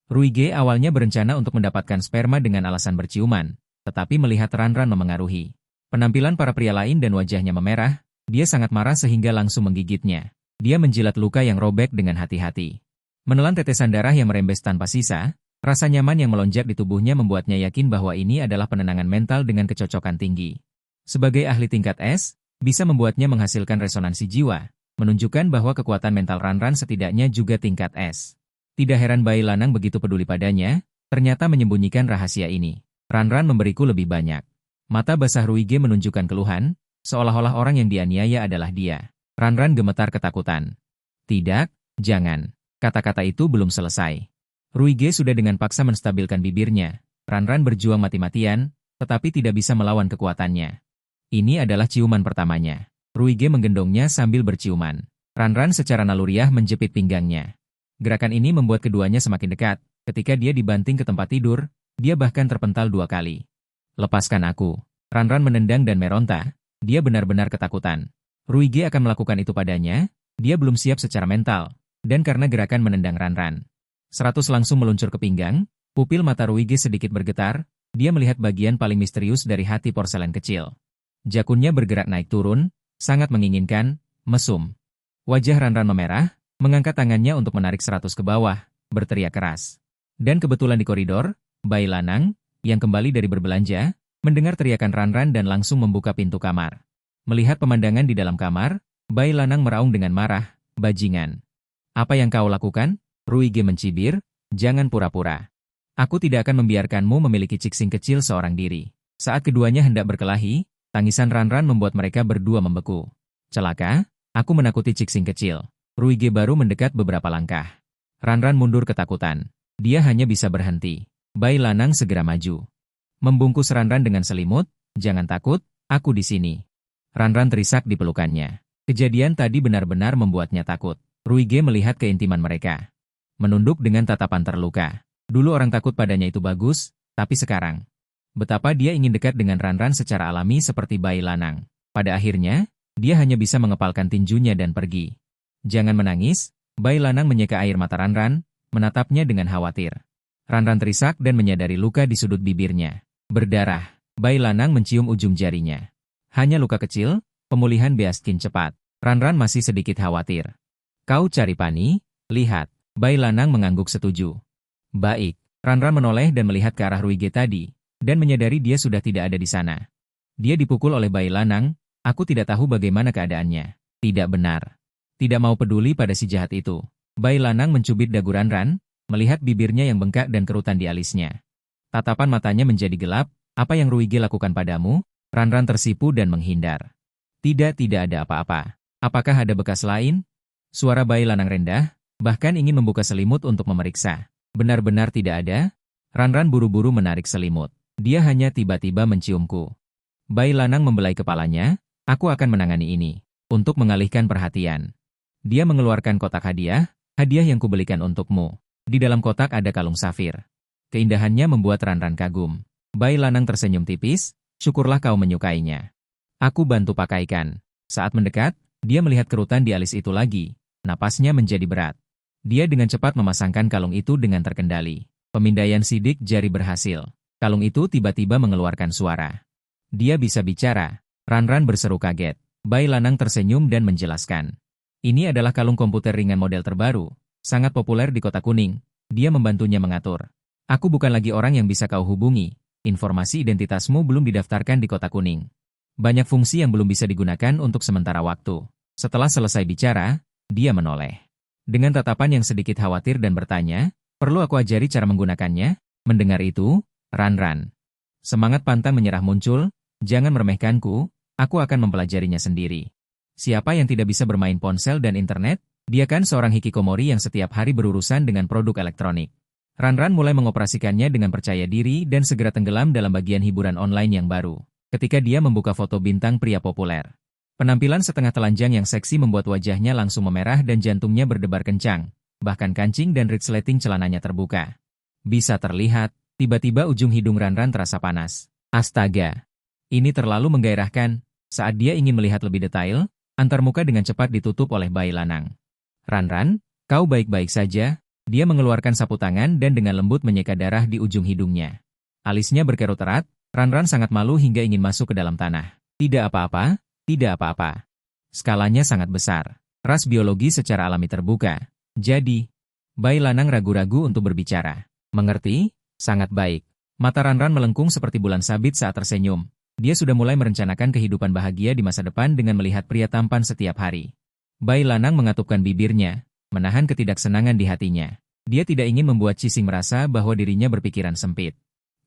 A: Ruige awalnya berencana untuk mendapatkan sperma dengan alasan berciuman, tetapi melihat Ranran memengaruhi penampilan para pria lain dan wajahnya memerah, dia sangat marah sehingga langsung menggigitnya. Dia menjilat luka yang robek dengan hati-hati. Menelan tetesan darah yang merembes tanpa sisa, rasa nyaman yang melonjak di tubuhnya membuatnya yakin bahwa ini adalah penenangan mental dengan kecocokan tinggi. Sebagai ahli tingkat S, bisa membuatnya menghasilkan resonansi jiwa, menunjukkan bahwa kekuatan mental Ranran setidaknya juga tingkat S. Tidak heran bayi lanang begitu peduli padanya, ternyata menyembunyikan rahasia ini. Ranran memberiku lebih banyak. Mata basah Ruige menunjukkan keluhan, seolah-olah orang yang dianiaya adalah dia. Ranran gemetar ketakutan. Tidak, jangan. Kata-kata itu belum selesai. Ruige sudah dengan paksa menstabilkan bibirnya. Ranran berjuang mati-matian, tetapi tidak bisa melawan kekuatannya. Ini adalah ciuman pertamanya. Ruige menggendongnya sambil berciuman. Ranran secara naluriah menjepit pinggangnya. Gerakan ini membuat keduanya semakin dekat. Ketika dia dibanting ke tempat tidur, dia bahkan terpental 2 kali. Lepaskan aku. Ranran menendang dan meronta. Dia benar-benar ketakutan. Ruige akan melakukan itu padanya. Dia belum siap secara mental. Dan karena gerakan menendang Ranran, 100 langsung meluncur ke pinggang, pupil mata Ruige sedikit bergetar, dia melihat bagian paling misterius dari hati porselen kecil. Jakunnya bergerak naik turun, sangat menginginkan, mesum. Wajah Ranran memerah, mengangkat tangannya untuk menarik 100 ke bawah, berteriak keras. Dan kebetulan di koridor, bayi lanang, yang kembali dari berbelanja, mendengar teriakan Ranran dan langsung membuka pintu kamar. Melihat pemandangan di dalam kamar, bayi lanang meraung dengan marah, bajingan. Apa yang kau lakukan? Ruige mencibir, jangan pura-pura. Aku tidak akan membiarkanmu memiliki Cixing kecil seorang diri. Saat keduanya hendak berkelahi, tangisan Ranran membuat mereka berdua membeku. Celaka, aku menakuti Cixing kecil. Ruige baru mendekat beberapa langkah. Ranran mundur ketakutan. Dia hanya bisa berhenti. Bayi lanang segera maju. Membungkus Ranran dengan selimut, jangan takut, aku di sini. Ranran terisak di pelukannya. Kejadian tadi benar-benar membuatnya takut. Ruige melihat keintiman mereka. Menunduk dengan tatapan terluka. Dulu orang takut padanya itu bagus, tapi sekarang. Betapa dia ingin dekat dengan Ranran secara alami seperti bayi lanang. Pada akhirnya, dia hanya bisa mengepalkan tinjunya dan pergi. Jangan menangis, bayi lanang menyeka air mata Ranran, menatapnya dengan khawatir. Ranran terisak dan menyadari luka di sudut bibirnya. Berdarah, bayi lanang mencium ujung jarinya. Hanya luka kecil, pemulihan biaskin cepat. Ranran masih sedikit khawatir. Kau cari Pani? Lihat. Bayi lanang mengangguk setuju. Baik. Ranran menoleh dan melihat ke arah Ruige tadi, dan menyadari dia sudah tidak ada di sana. Dia dipukul oleh bayi lanang, aku tidak tahu bagaimana keadaannya. Tidak benar. Tidak mau peduli pada si jahat itu. Bayi lanang mencubit dagu Ranran, melihat bibirnya yang bengkak dan kerutan di alisnya. Tatapan matanya menjadi gelap, apa yang Ruige lakukan padamu? Ranran tersipu dan menghindar. Tidak ada apa-apa. Apakah ada bekas lain? Suara bayi lanang rendah, bahkan ingin membuka selimut untuk memeriksa. Benar-benar tidak ada? Ranran buru-buru menarik selimut. Dia hanya tiba-tiba menciumku. Bayi lanang membelai kepalanya, aku akan menangani ini. Untuk mengalihkan perhatian. Dia mengeluarkan kotak hadiah yang kubelikan untukmu. Di dalam kotak ada kalung safir. Keindahannya membuat Ranran kagum. Bayi lanang tersenyum tipis, syukurlah kau menyukainya. Aku bantu pakaikan. Saat mendekat, dia melihat kerutan di alis itu lagi. Napasnya menjadi berat. Dia dengan cepat memasangkan kalung itu dengan terkendali. Pemindaian sidik jari berhasil. Kalung itu tiba-tiba mengeluarkan suara. Dia bisa bicara. Ranran berseru kaget. Bayi lanang tersenyum dan menjelaskan. Ini adalah kalung komputer ringan model terbaru. Sangat populer di Kota Kuning. Dia membantunya mengatur. Aku bukan lagi orang yang bisa kau hubungi. Informasi identitasmu belum didaftarkan di Kota Kuning. Banyak fungsi yang belum bisa digunakan untuk sementara waktu. Setelah selesai bicara, dia menoleh. Dengan tatapan yang sedikit khawatir dan bertanya, perlu aku ajari cara menggunakannya? Mendengar itu, Ranran. Semangat pantang menyerah muncul, jangan meremehkanku, aku akan mempelajarinya sendiri. Siapa yang tidak bisa bermain ponsel dan internet? Dia kan seorang hikikomori yang setiap hari berurusan dengan produk elektronik. Ranran mulai mengoperasikannya dengan percaya diri dan segera tenggelam dalam bagian hiburan online yang baru. Ketika dia membuka foto bintang pria populer. Penampilan setengah telanjang yang seksi membuat wajahnya langsung memerah dan jantungnya berdebar kencang. Bahkan kancing dan resleting celananya terbuka. Bisa terlihat, tiba-tiba ujung hidung Ranran terasa panas. Astaga! Ini terlalu menggairahkan. Saat dia ingin melihat lebih detail, antarmuka dengan cepat ditutup oleh bayi lanang. Ranran, kau baik-baik saja? Dia mengeluarkan sapu tangan dan dengan lembut menyeka darah di ujung hidungnya. Alisnya berkerut erat, Ranran sangat malu hingga ingin masuk ke dalam tanah. Tidak apa-apa. Tidak apa-apa. Skalanya sangat besar. Ras biologi secara alami terbuka. Jadi, bayi lanang ragu-ragu untuk berbicara. Mengerti? Sangat baik. Mata Ranran melengkung seperti bulan sabit saat tersenyum. Dia sudah mulai merencanakan kehidupan bahagia di masa depan dengan melihat pria tampan setiap hari. Bayi lanang mengatupkan bibirnya, menahan ketidaksenangan di hatinya. Dia tidak ingin membuat Cising merasa bahwa dirinya berpikiran sempit.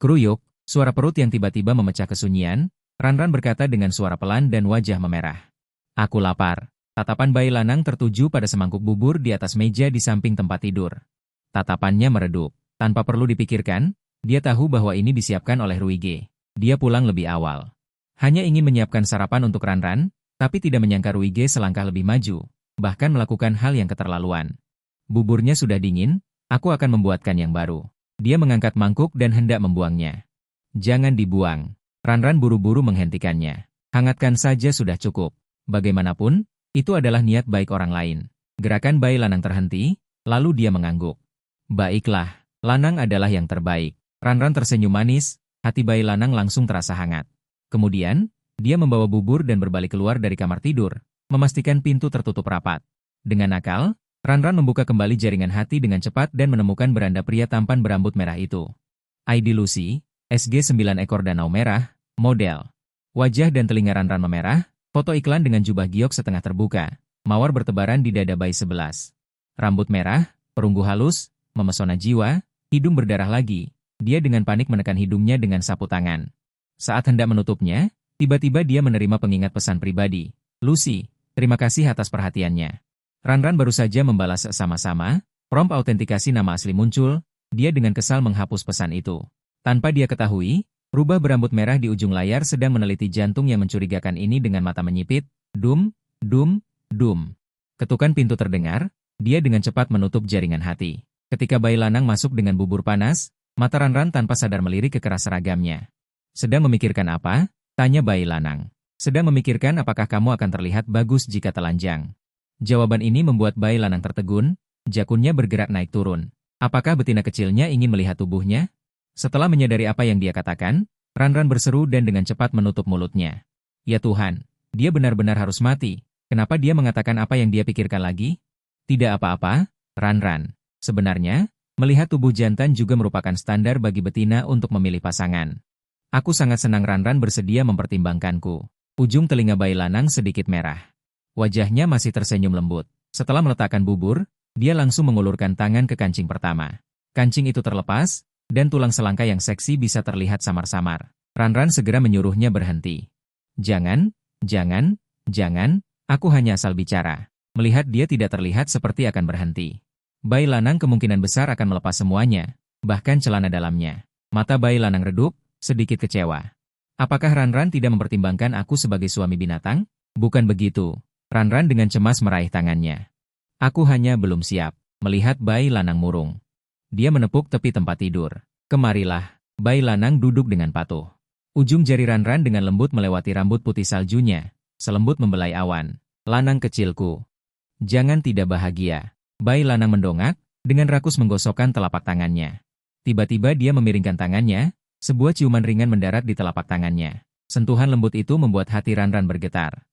A: Kruyuk, suara perut yang tiba-tiba memecah kesunyian. Ranran berkata dengan suara pelan dan wajah memerah. Aku lapar. Tatapan bayi lanang tertuju pada semangkuk bubur di atas meja di samping tempat tidur. Tatapannya meredup. Tanpa perlu dipikirkan, dia tahu bahwa ini disiapkan oleh Ruige. Dia pulang lebih awal. Hanya ingin menyiapkan sarapan untuk Ranran, tapi tidak menyangka Ruige selangkah lebih maju, bahkan melakukan hal yang keterlaluan. Buburnya sudah dingin, aku akan membuatkan yang baru. Dia mengangkat mangkuk dan hendak membuangnya. Jangan dibuang. Ranran buru-buru menghentikannya. Hangatkan saja sudah cukup. Bagaimanapun, itu adalah niat baik orang lain. Gerakan bayi lanang terhenti, lalu dia mengangguk. Baiklah, lanang adalah yang terbaik. Ranran tersenyum manis, hati bayi lanang langsung terasa hangat. Kemudian, dia membawa bubur dan berbalik keluar dari kamar tidur, memastikan pintu tertutup rapat. Dengan nakal, Ranran membuka kembali jaringan hati dengan cepat dan menemukan beranda pria tampan berambut merah itu. ID Lucy, SG 9 ekor danau merah, model. Wajah dan telinga Ranran memerah, foto iklan dengan jubah giok setengah terbuka, mawar bertebaran di dada bayi 11. Rambut merah, perunggu halus, memesona jiwa, hidung berdarah lagi. Dia dengan panik menekan hidungnya dengan sapu tangan. Saat hendak menutupnya, tiba-tiba dia menerima pengingat pesan pribadi. Lucy, terima kasih atas perhatiannya. Ranran baru saja membalas sama-sama, prompt autentikasi nama asli muncul, dia dengan kesal menghapus pesan itu. Tanpa dia ketahui, rubah berambut merah di ujung layar sedang meneliti jantung yang mencurigakan ini dengan mata menyipit. Dum, dum, dum. Ketukan pintu terdengar, dia dengan cepat menutup jaringan hati. Ketika bayi lanang masuk dengan bubur panas, mata Ranran tanpa sadar melirik ke keras seragamnya. Sedang memikirkan apa? Tanya bayi lanang. Sedang memikirkan apakah kamu akan terlihat bagus jika telanjang. Jawaban ini membuat bayi lanang tertegun, jakunnya bergerak naik turun. Apakah betina kecilnya ingin melihat tubuhnya? Setelah menyadari apa yang dia katakan, Ranran berseru dan dengan cepat menutup mulutnya. Ya Tuhan, dia benar-benar harus mati. Kenapa dia mengatakan apa yang dia pikirkan lagi? Tidak apa-apa, Ranran. Sebenarnya, Melihat tubuh jantan juga merupakan standar bagi betina untuk memilih pasangan. Aku sangat senang Ranran bersedia mempertimbangkanku. Ujung telinga bayi lanang sedikit merah. Wajahnya masih tersenyum lembut. Setelah meletakkan bubur, dia langsung mengulurkan tangan ke kancing pertama. Kancing itu terlepas, dan tulang selangka yang seksi bisa terlihat samar-samar. Ranran segera menyuruhnya berhenti. Jangan, aku hanya asal bicara. Melihat dia tidak terlihat seperti akan berhenti. Bayi lanang kemungkinan besar akan melepas semuanya, bahkan celana dalamnya. Mata bayi lanang redup, sedikit kecewa. Apakah Ranran tidak mempertimbangkan aku sebagai suami binatang? Bukan begitu. Ranran dengan cemas meraih tangannya. Aku hanya belum siap melihat bayi lanang murung. Dia menepuk tepi tempat tidur. Kemarilah. Bayi lanang duduk dengan patuh. Ujung jari Ranran dengan lembut melewati rambut putih saljunya, selembut membelai awan. Lanang kecilku. Jangan tidak bahagia. Bayi lanang mendongak, dengan rakus menggosokkan telapak tangannya. Tiba-tiba dia memiringkan tangannya, sebuah ciuman ringan mendarat di telapak tangannya. Sentuhan lembut itu membuat hati Ranran bergetar.